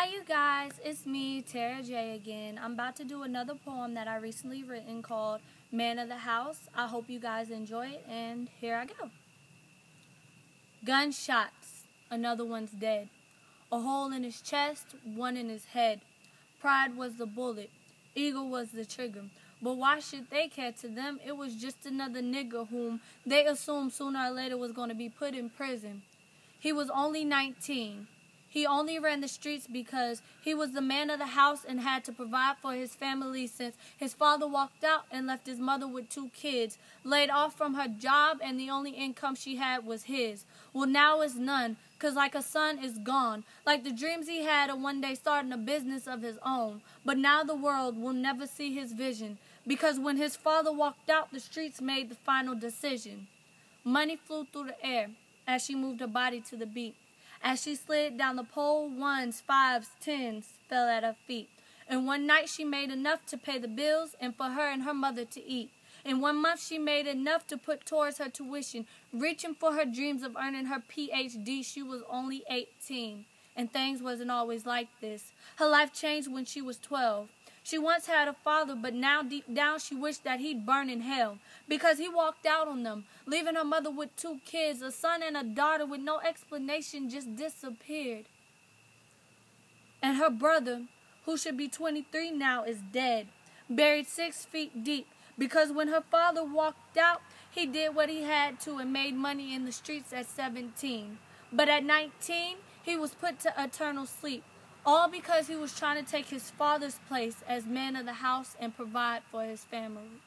Hi you guys, it's me, Tara J again. I'm about to do another poem that I recently written called Man of the House. I hope you guys enjoy it, and here I go. Gunshots, another one's dead. A hole in his chest, one in his head. Pride was the bullet, ego was the trigger. But why should they care? To them, it was just another nigger whom they assumed sooner or later was going to be put in prison. He was only 19. He only ran the streets because he was the man of the house and had to provide for his family since his father walked out and left his mother with 2 kids, laid off from her job, and the only income she had was his. Well, now it's none, 'cause like a son is gone, like the dreams he had of one day starting a business of his own. But now the world will never see his vision, because when his father walked out, the streets made the final decision. Money flew through the air as she moved her body to the beat. As she slid down the pole, 1s, 5s, 10s fell at her feet. And one night she made enough to pay the bills and for her and her mother to eat. In 1 month she made enough to put towards her tuition, reaching for her dreams of earning her PhD. She was only 18, and things wasn't always like this. Her life changed when she was 12. She once had a father, but now deep down she wished that he'd burn in hell, because he walked out on them, leaving her mother with 2 kids, a son and a daughter with no explanation, just disappeared. And her brother, who should be 23 now, is dead, buried 6 feet deep, because when her father walked out, he did what he had to and made money in the streets at 17. But at 19, he was put to eternal sleep. All because he was trying to take his father's place as man of the house and provide for his family.